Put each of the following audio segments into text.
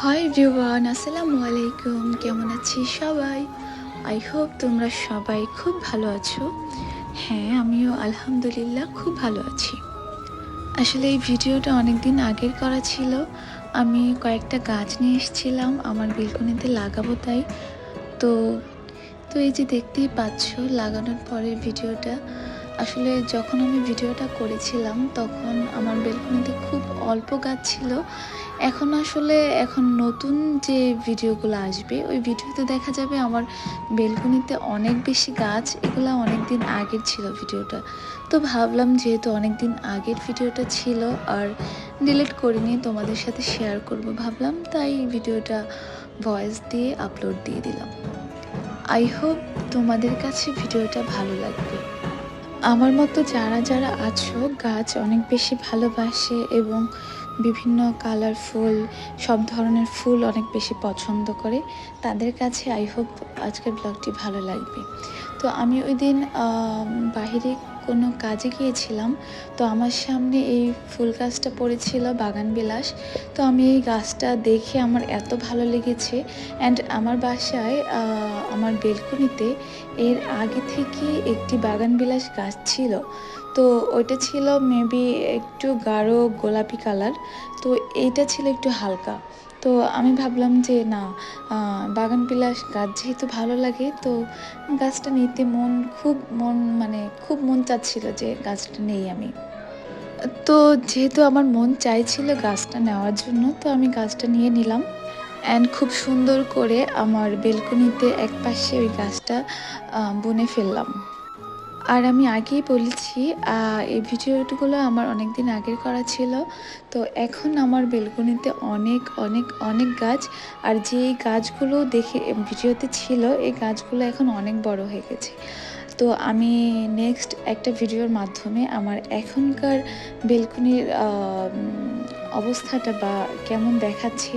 Hi everyone, আসসালামু আলাইকুম। কেমন আছি সবাই? আই হোপ তোমরা সবাই খুব ভালো আছো। হ্যাঁ, আমিও আলহামদুলিল্লাহ খুব ভালো আছি। আসলে এই ভিডিওটা অনেক দিন আগের করা ছিল। আমি কয়েকটা গাছ নিয়ে এসেছিলাম আমার বেলকনিতে লাগাবো তাই। তো তো এই যে দেখতেই পাচ্ছ লাগানোর পরে ভিডিওটা। আসলে যখন আমি ভিডিওটা করেছিলাম তখন আমার বেলকনিতে খুব অল্প গাছ ছিল। এখন নতুন যে ভিডিওগুলো আসবে ওই ভিডিওতে দেখা যাবে আমার বেলকনিতে অনেক বেশি গাছ। এগুলো অনেক দিন আগের ছিল ভিডিওটা। তো ভাবলাম যেহেতু অনেক দিন আগের ভিডিওটা ছিল আর ডিলিট করিনি, তোমাদের সাথে শেয়ার করব ভাবলাম, তাই ভিডিওটা ভয়েস দিয়ে আপলোড দিয়ে দিলাম। আই হোপ তোমাদের কাছে ভিডিওটা ভালো লাগবে। আমার মতো যারা যারা আছো গাছ অনেক বেশি ভালোবাসে এবং বিভিন্ন কালারফুল সব ধরনের ফুল অনেক বেশি পছন্দ করে, তাদের কাছে আই হোপ আজকের ব্লগটি ভালো লাগবে। তো আমি ওই দিন বাহিরে কোনো কাজে গিয়েছিলাম, তো আমার সামনে এই ফুল গাছটা পড়েছিল বাগান বিলাস। তো আমি এই গাছটা দেখে আমার এত ভালো লেগেছে। অ্যান্ড আমার বাসায় আমার বেলকনিতে এর আগে থেকে একটি বাগান বিলাস গাছ ছিল। তো ওইটা ছিল মেবি একটু গাঢ় গোলাপি কালার, তো এইটা ছিল একটু হালকা। তো আমি ভাবলাম যে না, বাগান বিলাস গাছ যেহেতু ভালো লাগে, তো গাছটা নিতে খুব মন চাচ্ছিল যে গাছটা নেই আমি। তো যেহেতু আমার মন চাইছিল গাছটা নেওয়ার জন্য, তো আমি গাছটা নিয়ে নিলাম। অ্যান্ড খুব সুন্দর করে আমার বেলকনিতে একপাশে ওই গাছটা বুনে ফেললাম। আর আমি আগেই বলেছি এই ভিডিওগুলো আমার অনেক দিন আগের করা ছিল। তো এখন আমার বেলকনিতে অনেক অনেক অনেক গাছ, আর যে গাছগুলো দেখে ভিডিওতে ছিল এই গাছগুলো এখন অনেক বড় হয়ে গেছে। তো আমি নেক্সট একটা ভিডিওর মাধ্যমে আমার এখনকার বেলকনির অবস্থাটা বা কেমন দেখাচ্ছে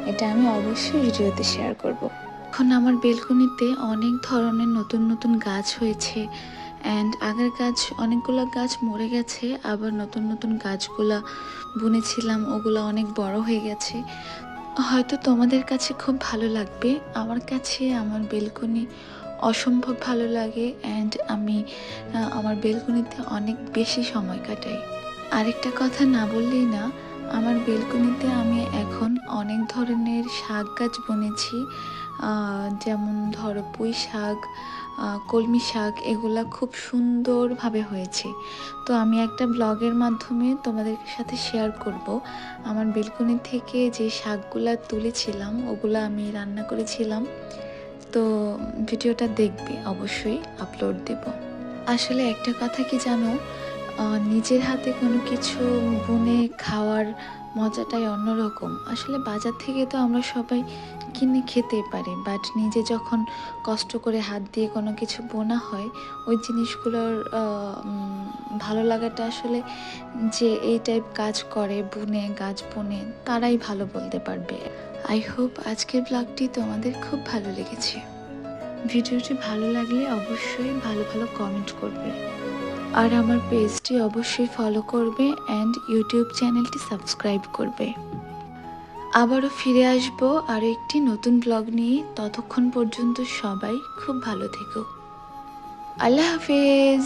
এটা আমি অবশ্যই ভিডিওতে শেয়ার করব। এখন আমার বেলকনিতে অনেক ধরনের নতুন নতুন গাছ হয়েছে। অ্যান্ড আগের গাছ অনেকগুলো গাছ মরে গেছে, আবার নতুন নতুন গাছগুলা বুনেছিলাম ওগুলো অনেক বড় হয়ে গেছে। হয়তো তোমাদের কাছে খুব ভালো লাগবে, আমার কাছে আমার বেলকনি অসম্ভব ভালো লাগে। অ্যান্ড আমি আমার বেলকনিতে অনেক বেশি সময় কাটাই। আরেকটা কথা না বললেই না, আমার বেলকনিতে আমি এখন অনেক ধরনের শাক গাছ বুনেছি। যেমন ধরো পুঁই শাক, কলমি শাক, এগুলা খুব সুন্দরভাবে হয়েছে। তো আমি একটা ব্লগের মাধ্যমে তোমাদের সাথে শেয়ার করব আমার বেলকনি থেকে যে শাকগুলা তুলেছিলাম ওগুলা আমি রান্না করেছিলাম। তো ভিডিওটা দেখবে, অবশ্যই আপলোড দেব। আসলে একটা কথা কি জানো, নিজের হাতে কোনো কিছু বুনে খাওয়ার মজাটাই অন্যরকম। আসলে বাজার থেকে তো আমরা সবাই কিনে খেতে পারি, বাট নিজে যখন কষ্ট করে হাত দিয়ে কোনো কিছু বোনা হয় ওই জিনিসগুলোর ভালো লাগাটা আসলে যে এই টাইপ কাজ করে বুনে গাছ বুনে তারাই ভালো বলতে পারবে। আই হোপ আজকের ব্লগটি তোমাদের খুব ভালো লেগেছে। ভিডিওটি ভালো লাগলে অবশ্যই ভালো ভালো কমেন্ট করবে, আর আমার পেজটি অবশ্যই ফলো করবে অ্যান্ড ইউটিউব চ্যানেলটি সাবস্ক্রাইব করবে। আবারও ফিরে আসবো আরও একটি নতুন ব্লগ নিয়ে। ততক্ষণ পর্যন্ত সবাই খুব ভালো থেকো। আল্লাহ হাফেজ।